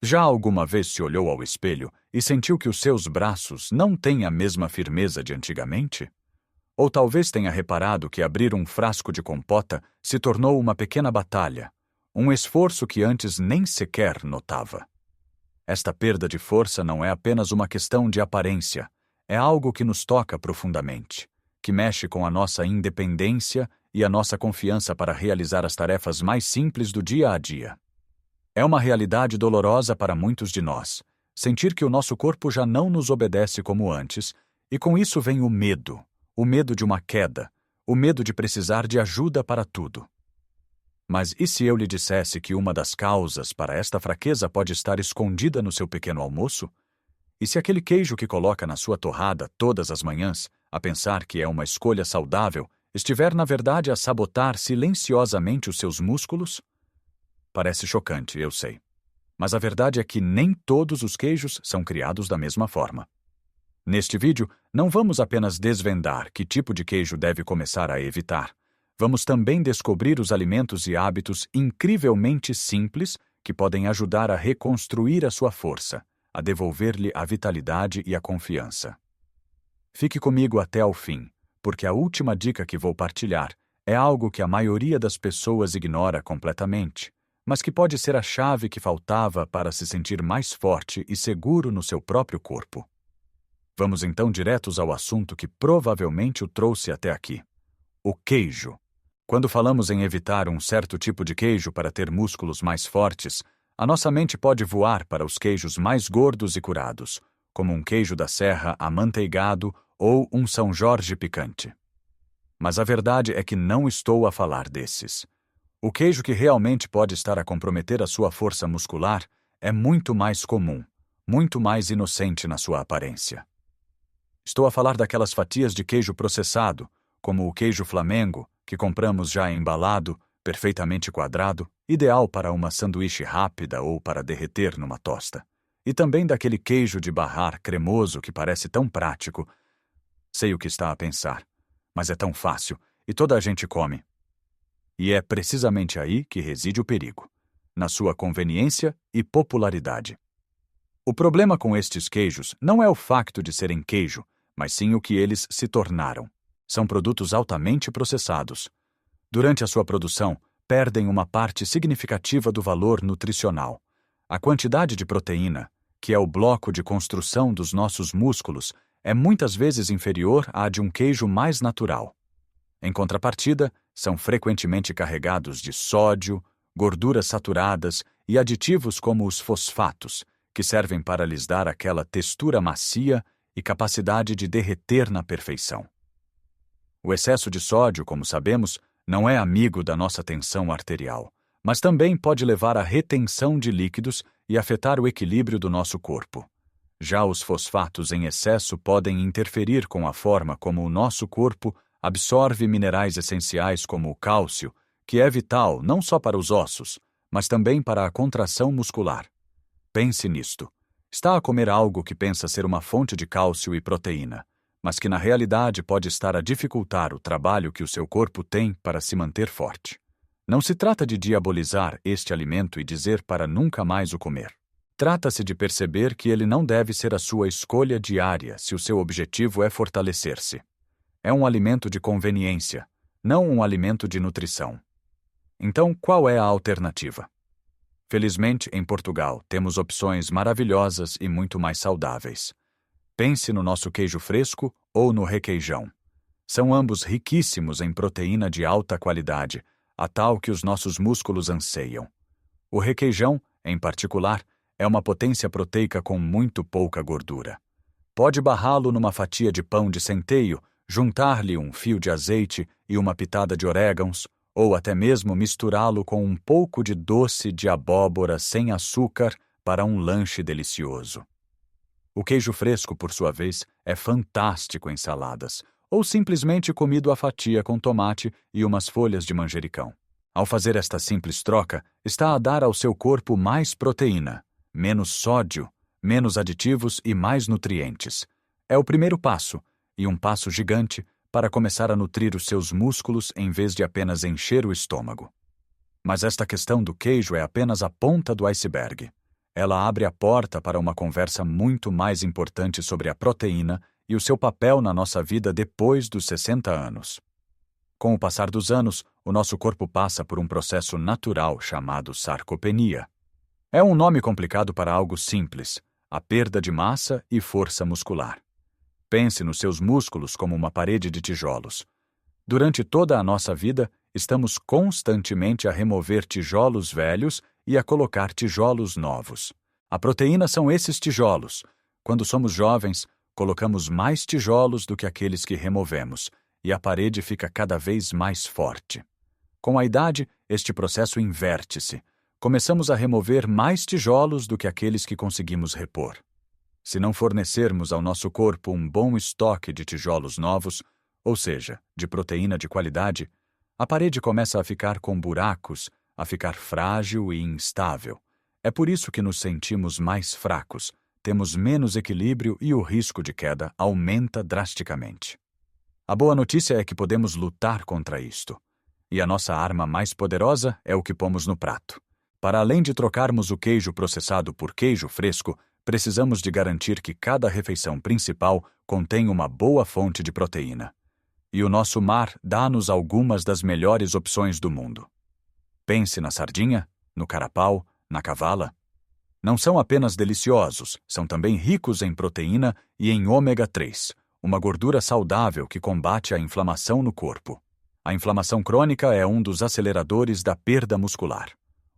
Já alguma vez se olhou ao espelho e sentiu que os seus braços não têm a mesma firmeza de antigamente? Ou talvez tenha reparado que abrir um frasco de compota se tornou uma pequena batalha, um esforço que antes nem sequer notava. Esta perda de força não é apenas uma questão de aparência, é algo que nos toca profundamente, que mexe com a nossa independência e a nossa confiança para realizar as tarefas mais simples do dia a dia. É uma realidade dolorosa para muitos de nós, sentir que o nosso corpo já não nos obedece como antes, e com isso vem o medo de uma queda, o medo de precisar de ajuda para tudo. Mas e se eu lhe dissesse que uma das causas para esta fraqueza pode estar escondida no seu pequeno almoço? E se aquele queijo que coloca na sua torrada todas as manhãs, a pensar que é uma escolha saudável, estiver na verdade a sabotar silenciosamente os seus músculos? Parece chocante, eu sei. Mas a verdade é que nem todos os queijos são criados da mesma forma. Neste vídeo, não vamos apenas desvendar que tipo de queijo deve começar a evitar. Vamos também descobrir os alimentos e hábitos incrivelmente simples que podem ajudar a reconstruir a sua força, a devolver-lhe a vitalidade e a confiança. Fique comigo até ao fim, porque a última dica que vou partilhar é algo que a maioria das pessoas ignora completamente, mas que pode ser a chave que faltava para se sentir mais forte e seguro no seu próprio corpo. Vamos então diretos ao assunto que provavelmente o trouxe até aqui: o queijo. Quando falamos em evitar um certo tipo de queijo para ter músculos mais fortes, a nossa mente pode voar para os queijos mais gordos e curados, como um queijo da serra amanteigado ou um São Jorge picante. Mas a verdade é que não estou a falar desses. O queijo que realmente pode estar a comprometer a sua força muscular é muito mais comum, muito mais inocente na sua aparência. Estou a falar daquelas fatias de queijo processado, como o queijo Flamengo, que compramos já embalado, perfeitamente quadrado, ideal para uma sanduíche rápida ou para derreter numa tosta. E também daquele queijo de barrar cremoso que parece tão prático. Sei o que está a pensar, mas é tão fácil e toda a gente come. E é precisamente aí que reside o perigo, na sua conveniência e popularidade. O problema com estes queijos não é o facto de serem queijo, mas sim o que eles se tornaram. São produtos altamente processados. Durante a sua produção, perdem uma parte significativa do valor nutricional. A quantidade de proteína, que é o bloco de construção dos nossos músculos, é muitas vezes inferior à de um queijo mais natural. Em contrapartida, são frequentemente carregados de sódio, gorduras saturadas e aditivos como os fosfatos, que servem para lhes dar aquela textura macia e capacidade de derreter na perfeição. O excesso de sódio, como sabemos, não é amigo da nossa tensão arterial, mas também pode levar à retenção de líquidos e afetar o equilíbrio do nosso corpo. Já os fosfatos em excesso podem interferir com a forma como o nosso corpo absorve minerais essenciais como o cálcio, que é vital não só para os ossos, mas também para a contração muscular. Pense nisto. Está a comer algo que pensa ser uma fonte de cálcio e proteína, mas que na realidade pode estar a dificultar o trabalho que o seu corpo tem para se manter forte. Não se trata de diabolizar este alimento e dizer para nunca mais o comer. Trata-se de perceber que ele não deve ser a sua escolha diária se o seu objetivo é fortalecer-se. É um alimento de conveniência, não um alimento de nutrição. Então, qual é a alternativa? Felizmente, em Portugal, temos opções maravilhosas e muito mais saudáveis. Pense no nosso queijo fresco ou no requeijão. São ambos riquíssimos em proteína de alta qualidade, a tal que os nossos músculos anseiam. O requeijão, em particular, é uma potência proteica com muito pouca gordura. Pode barrá-lo numa fatia de pão de centeio, juntar-lhe um fio de azeite e uma pitada de orégãos, ou até mesmo misturá-lo com um pouco de doce de abóbora sem açúcar para um lanche delicioso. O queijo fresco, por sua vez, é fantástico em saladas, ou simplesmente comido à fatia com tomate e umas folhas de manjericão. Ao fazer esta simples troca, está a dar ao seu corpo mais proteína, menos sódio, menos aditivos e mais nutrientes. É o primeiro passo, e um passo gigante, para começar a nutrir os seus músculos em vez de apenas encher o estômago. Mas esta questão do queijo é apenas a ponta do iceberg. ela abre a porta para uma conversa muito mais importante sobre a proteína e o seu papel na nossa vida depois dos 60 anos. Com o passar dos anos, o nosso corpo passa por um processo natural chamado sarcopenia. É um nome complicado para algo simples: a perda de massa e força muscular. Pense nos seus músculos como uma parede de tijolos. Durante toda a nossa vida, estamos constantemente a remover tijolos velhos e a colocar tijolos novos. A proteína são esses tijolos. Quando somos jovens, colocamos mais tijolos do que aqueles que removemos, e a parede fica cada vez mais forte. Com a idade, este processo inverte-se. Começamos a remover mais tijolos do que aqueles que conseguimos repor. Se não fornecermos ao nosso corpo um bom estoque de tijolos novos, ou seja, de proteína de qualidade, a parede começa a ficar com buracos, a ficar frágil e instável. É por isso que nos sentimos mais fracos, temos menos equilíbrio e o risco de queda aumenta drasticamente. A boa notícia é que podemos lutar contra isto. E a nossa arma mais poderosa é o que pomos no prato. Para além de trocarmos o queijo processado por queijo fresco, precisamos de garantir que cada refeição principal contém uma boa fonte de proteína. E o nosso mar dá-nos algumas das melhores opções do mundo. Pense na sardinha, no carapau, na cavala. Não são apenas deliciosos, são também ricos em proteína e em ômega 3, uma gordura saudável que combate a inflamação no corpo. A inflamação crônica é um dos aceleradores da perda muscular.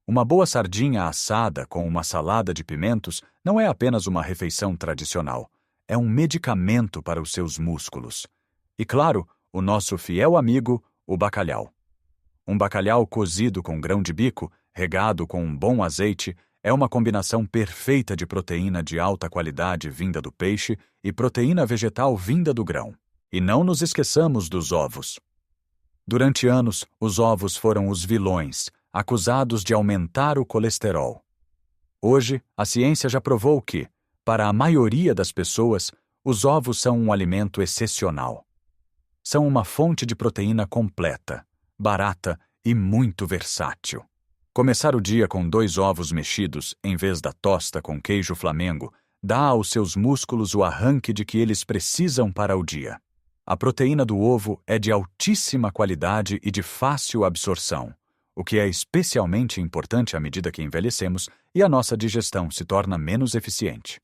Uma boa sardinha assada com uma salada de pimentos não é apenas uma refeição tradicional, é um medicamento para os seus músculos. E claro, o nosso fiel amigo, o bacalhau. Um bacalhau cozido com grão de bico, regado com um bom azeite, é uma combinação perfeita de proteína de alta qualidade vinda do peixe e proteína vegetal vinda do grão. E não nos esqueçamos dos ovos. Durante anos, os ovos foram os vilões, acusados de aumentar o colesterol. Hoje, a ciência já provou que, para a maioria das pessoas, os ovos são um alimento excepcional. São uma fonte de proteína completa, barata e muito versátil. Começar o dia com 2 ovos mexidos, em vez da tosta com queijo Flamengo, dá aos seus músculos o arranque de que eles precisam para o dia. A proteína do ovo é de altíssima qualidade e de fácil absorção, o que é especialmente importante à medida que envelhecemos e a nossa digestão se torna menos eficiente.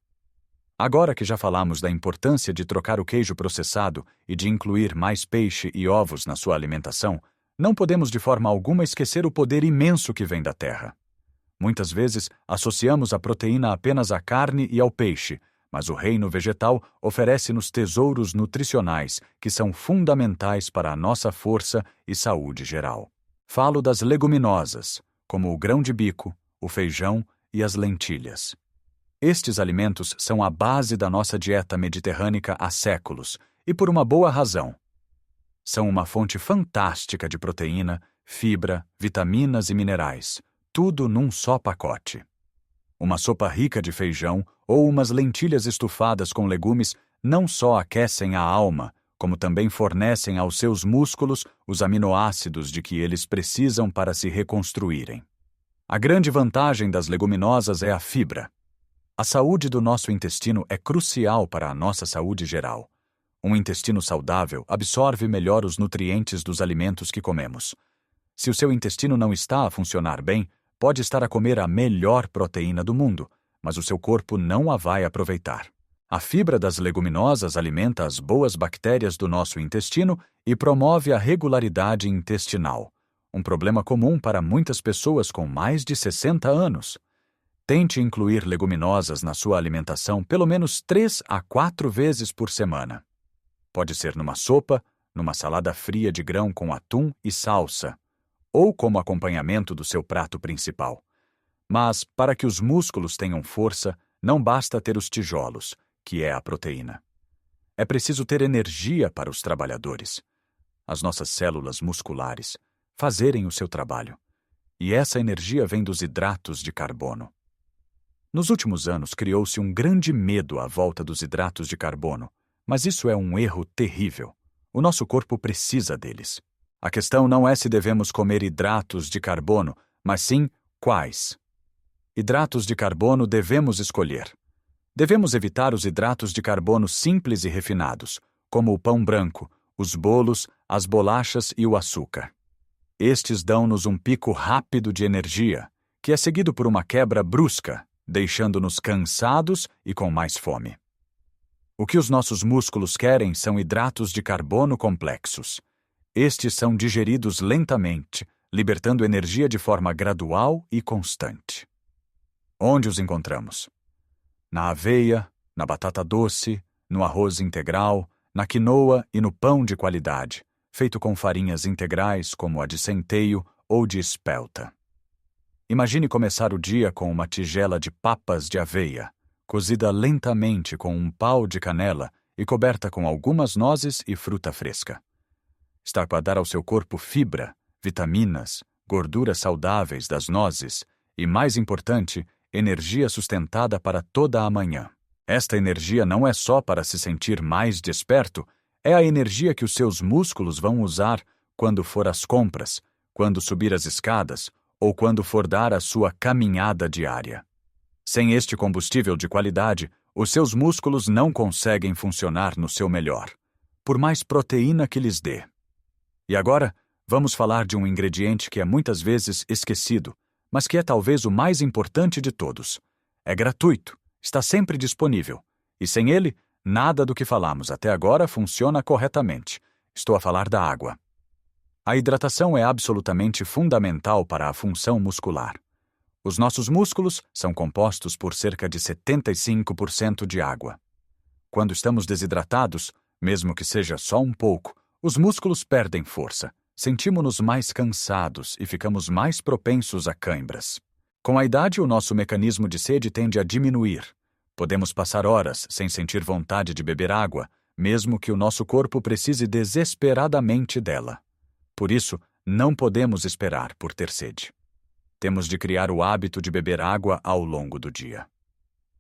Agora que já falamos da importância de trocar o queijo processado e de incluir mais peixe e ovos na sua alimentação, não podemos de forma alguma esquecer o poder imenso que vem da terra. Muitas vezes associamos a proteína apenas à carne e ao peixe, mas o reino vegetal oferece-nos tesouros nutricionais que são fundamentais para a nossa força e saúde geral. Falo das leguminosas, como o grão de bico, o feijão e as lentilhas. Estes alimentos são a base da nossa dieta mediterrânica há séculos, e por uma boa razão. São uma fonte fantástica de proteína, fibra, vitaminas e minerais, tudo num só pacote. Uma sopa rica de feijão ou umas lentilhas estufadas com legumes não só aquecem a alma, como também fornecem aos seus músculos os aminoácidos de que eles precisam para se reconstruírem. A grande vantagem das leguminosas é a fibra. A saúde do nosso intestino é crucial para a nossa saúde geral. Um intestino saudável absorve melhor os nutrientes dos alimentos que comemos. Se o seu intestino não está a funcionar bem, pode estar a comer a melhor proteína do mundo, mas o seu corpo não a vai aproveitar. A fibra das leguminosas alimenta as boas bactérias do nosso intestino e promove a regularidade intestinal, um problema comum para muitas pessoas com mais de 60 anos. Tente incluir leguminosas na sua alimentação pelo menos 3 a 4 vezes por semana. Pode ser numa sopa, numa salada fria de grão com atum e salsa, ou como acompanhamento do seu prato principal. Mas, para que os músculos tenham força, não basta ter os tijolos, que é a proteína. É preciso ter energia para os trabalhadores, as nossas células musculares, fazerem o seu trabalho. E essa energia vem dos hidratos de carbono. Nos últimos anos, criou-se um grande medo à volta dos hidratos de carbono, mas isso é um erro terrível. O nosso corpo precisa deles. A questão não é se devemos comer hidratos de carbono, mas sim quais. hidratos de carbono devemos escolher. Devemos evitar os hidratos de carbono simples e refinados, como o pão branco, os bolos, as bolachas e o açúcar. Estes dão-nos um pico rápido de energia, que é seguido por uma quebra brusca, deixando-nos cansados e com mais fome. O que os nossos músculos querem são hidratos de carbono complexos. Estes são digeridos lentamente, libertando energia de forma gradual e constante. Onde os encontramos? Na aveia, na batata doce, no arroz integral, na quinoa e no pão de qualidade, feito com farinhas integrais como a de centeio ou de espelta. Imagine começar o dia com uma tigela de papas de aveia, cozida lentamente com um pau de canela e coberta com algumas nozes e fruta fresca. Está para dar ao seu corpo fibra, vitaminas, gorduras saudáveis das nozes e, mais importante, energia sustentada para toda a manhã. Esta energia não é só para se sentir mais desperto, é a energia que os seus músculos vão usar quando for às compras, quando subir as escadas ou quando for dar a sua caminhada diária. Sem este combustível de qualidade, os seus músculos não conseguem funcionar no seu melhor, por mais proteína que lhes dê. E agora, vamos falar de um ingrediente que é muitas vezes esquecido, mas que é talvez o mais importante de todos. É gratuito, está sempre disponível, e sem ele, nada do que falamos até agora funciona corretamente. Estou a falar da água. A hidratação é absolutamente fundamental para a função muscular. Os nossos músculos são compostos por cerca de 75% de água. Quando estamos desidratados, mesmo que seja só um pouco, os músculos perdem força, sentimos-nos mais cansados e ficamos mais propensos a cãibras. Com a idade, o nosso mecanismo de sede tende a diminuir. Podemos passar horas sem sentir vontade de beber água, mesmo que o nosso corpo precise desesperadamente dela. Por isso, não podemos esperar por ter sede. Temos de criar o hábito de beber água ao longo do dia.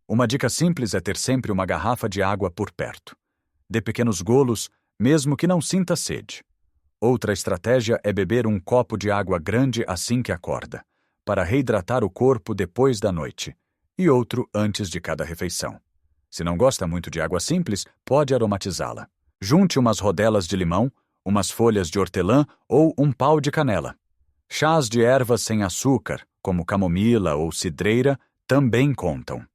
Uma dica simples é ter sempre uma garrafa de água por perto. Dê pequenos golos, mesmo que não sinta sede. Outra estratégia é beber um copo de água grande assim que acorda, para reidratar o corpo depois da noite, e outro antes de cada refeição. Se não gosta muito de água simples, pode aromatizá-la. Junte umas rodelas de limão, umas folhas de hortelã ou um pau de canela. Chás de ervas sem açúcar, como camomila ou cidreira, também contam.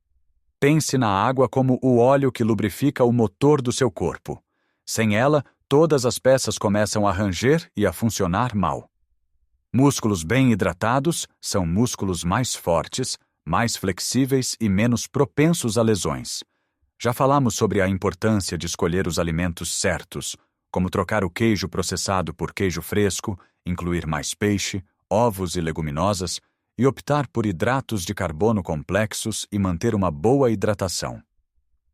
Pense na água como o óleo que lubrifica o motor do seu corpo. Sem ela, todas as peças começam a ranger e a funcionar mal. Músculos bem hidratados são músculos mais fortes, mais flexíveis e menos propensos a lesões. Já falamos sobre a importância de escolher os alimentos certos, como trocar o queijo processado por queijo fresco, incluir mais peixe, ovos e leguminosas, e optar por hidratos de carbono complexos e manter uma boa hidratação.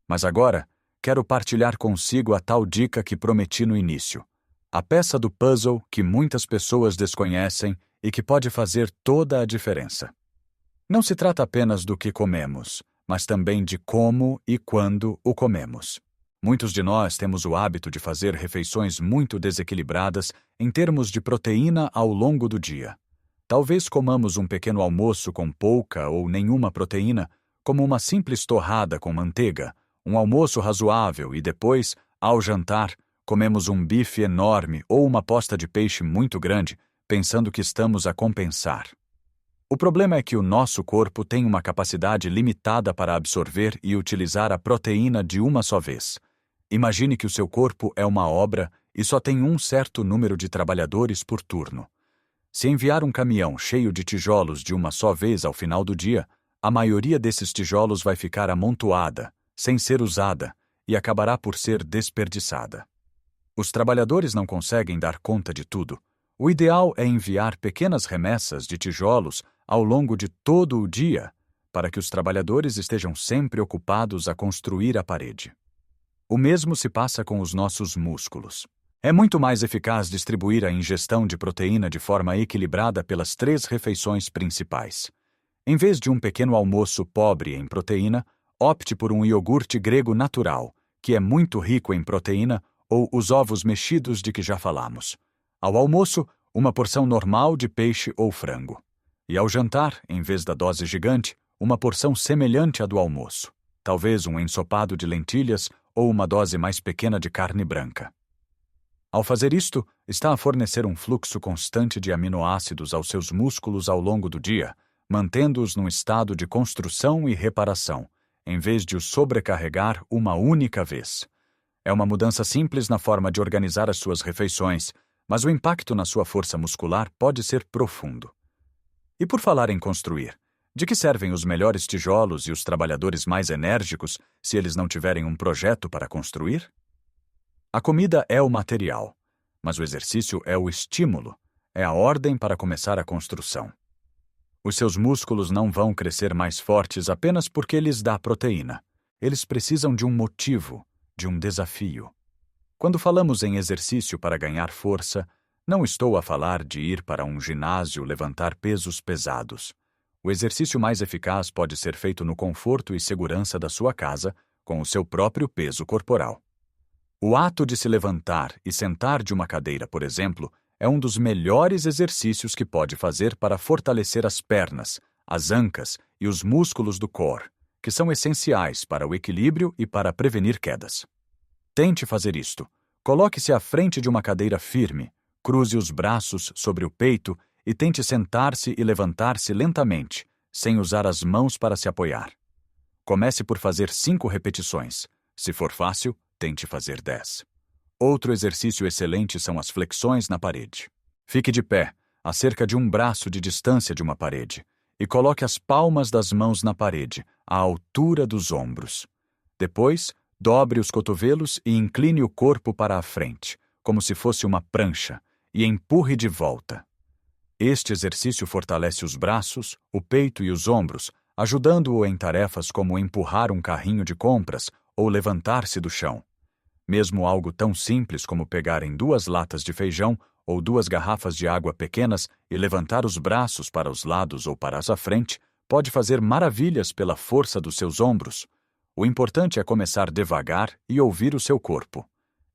Mas agora, quero partilhar consigo a tal dica que prometi no início, a peça do puzzle que muitas pessoas desconhecem e que pode fazer toda a diferença. Não se trata apenas do que comemos, mas também de como e quando o comemos. Muitos de nós temos o hábito de fazer refeições muito desequilibradas em termos de proteína ao longo do dia. Talvez comamos um pequeno almoço com pouca ou nenhuma proteína, como uma simples torrada com manteiga, um almoço razoável e depois, ao jantar, comemos um bife enorme ou uma posta de peixe muito grande, pensando que estamos a compensar. O problema é que o nosso corpo tem uma capacidade limitada para absorver e utilizar a proteína de uma só vez. Imagine que o seu corpo é uma obra e só tem um certo número de trabalhadores por turno. Se enviar um caminhão cheio de tijolos de uma só vez ao final do dia, a maioria desses tijolos vai ficar amontoada, sem ser usada, e acabará por ser desperdiçada. Os trabalhadores não conseguem dar conta de tudo. O ideal é enviar pequenas remessas de tijolos ao longo de todo o dia, para que os trabalhadores estejam sempre ocupados a construir a parede. O mesmo se passa com os nossos músculos. É muito mais eficaz distribuir a ingestão de proteína de forma equilibrada pelas 3 refeições principais. Em vez de um pequeno almoço pobre em proteína, opte por um iogurte grego natural, que é muito rico em proteína, ou os ovos mexidos de que já falamos. Ao almoço, uma porção normal de peixe ou frango. E ao jantar, em vez da dose gigante, uma porção semelhante à do almoço, talvez um ensopado de lentilhas ou uma dose mais pequena de carne branca. Ao fazer isto, está a fornecer um fluxo constante de aminoácidos aos seus músculos ao longo do dia, mantendo-os num estado de construção e reparação, em vez de os sobrecarregar uma única vez. É uma mudança simples na forma de organizar as suas refeições, mas o impacto na sua força muscular pode ser profundo. E por falar em construir, de que servem os melhores tijolos e os trabalhadores mais enérgicos se eles não tiverem um projeto para construir? A comida é o material, mas o exercício é o estímulo, é a ordem para começar a construção. Os seus músculos não vão crescer mais fortes apenas porque lhes dá proteína. Eles precisam de um motivo, de um desafio. Quando falamos em exercício para ganhar força, não estou a falar de ir para um ginásio levantar pesos pesados. O exercício mais eficaz pode ser feito no conforto e segurança da sua casa, com o seu próprio peso corporal. O ato de se levantar e sentar de uma cadeira, por exemplo, é um dos melhores exercícios que pode fazer para fortalecer as pernas, as ancas e os músculos do core, que são essenciais para o equilíbrio e para prevenir quedas. Tente fazer isto. Coloque-se à frente de uma cadeira firme, cruze os braços sobre o peito e tente sentar-se e levantar-se lentamente, sem usar as mãos para se apoiar. Comece por fazer 5 repetições. Se for fácil, tente fazer 10. Outro exercício excelente são as flexões na parede. Fique de pé, a cerca de um braço de distância de uma parede, e coloque as palmas das mãos na parede, à altura dos ombros. Depois, dobre os cotovelos e incline o corpo para a frente, como se fosse uma prancha, e empurre de volta. Este exercício fortalece os braços, o peito e os ombros, ajudando-o em tarefas como empurrar um carrinho de compras ou levantar-se do chão. Mesmo algo tão simples como pegar em 2 latas de feijão ou 2 garrafas de água pequenas e levantar os braços para os lados ou para a frente pode fazer maravilhas pela força dos seus ombros. O importante é começar devagar e ouvir o seu corpo.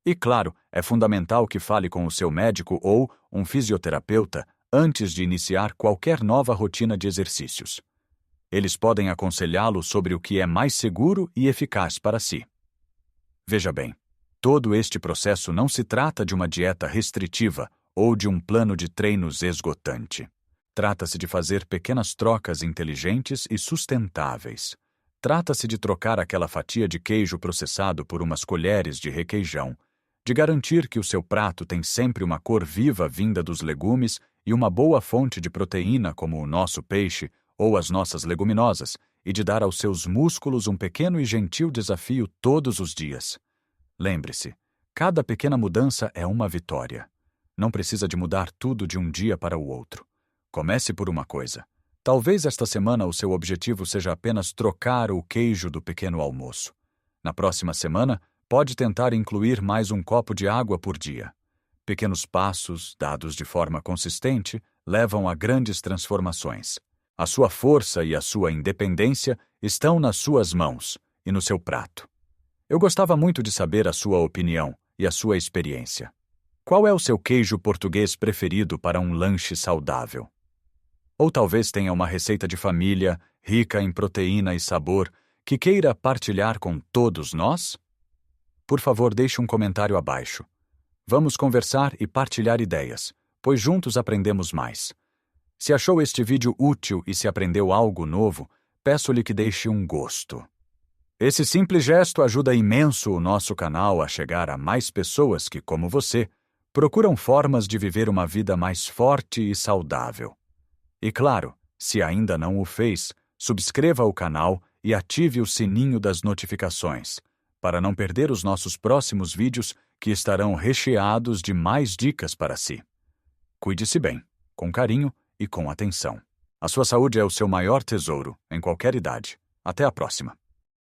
E, claro, é fundamental que fale com o seu médico ou um fisioterapeuta antes de iniciar qualquer nova rotina de exercícios. Eles podem aconselhá-lo sobre o que é mais seguro e eficaz para si. Veja bem, todo este processo não se trata de uma dieta restritiva ou de um plano de treinos esgotante. Trata-se de fazer pequenas trocas inteligentes e sustentáveis. Trata-se de trocar aquela fatia de queijo processado por umas colheres de requeijão, de garantir que o seu prato tem sempre uma cor viva vinda dos legumes e uma boa fonte de proteína como o nosso peixe ou as nossas leguminosas, e de dar aos seus músculos um pequeno e gentil desafio todos os dias. Lembre-se, cada pequena mudança é uma vitória. Não precisa de mudar tudo de um dia para o outro. Comece por uma coisa. Talvez esta semana o seu objetivo seja apenas trocar o queijo do pequeno almoço. Na próxima semana, pode tentar incluir mais um copo de água por dia. Pequenos passos, dados de forma consistente, levam a grandes transformações. A sua força e a sua independência estão nas suas mãos e no seu prato. Eu gostava muito de saber a sua opinião e a sua experiência. Qual é o seu queijo português preferido para um lanche saudável? Ou talvez tenha uma receita de família, rica em proteína e sabor, que queira partilhar com todos nós? Por favor, deixe um comentário abaixo. Vamos conversar e partilhar ideias, pois juntos aprendemos mais. Se achou este vídeo útil e se aprendeu algo novo, peço-lhe que deixe um gosto. Esse simples gesto ajuda imenso o nosso canal a chegar a mais pessoas que, como você, procuram formas de viver uma vida mais forte e saudável. E claro, se ainda não o fez, subscreva o canal e ative o sininho das notificações, para não perder os nossos próximos vídeos que estarão recheados de mais dicas para si. Cuide-se bem, com carinho e com atenção. A sua saúde é o seu maior tesouro, em qualquer idade. Até a próxima.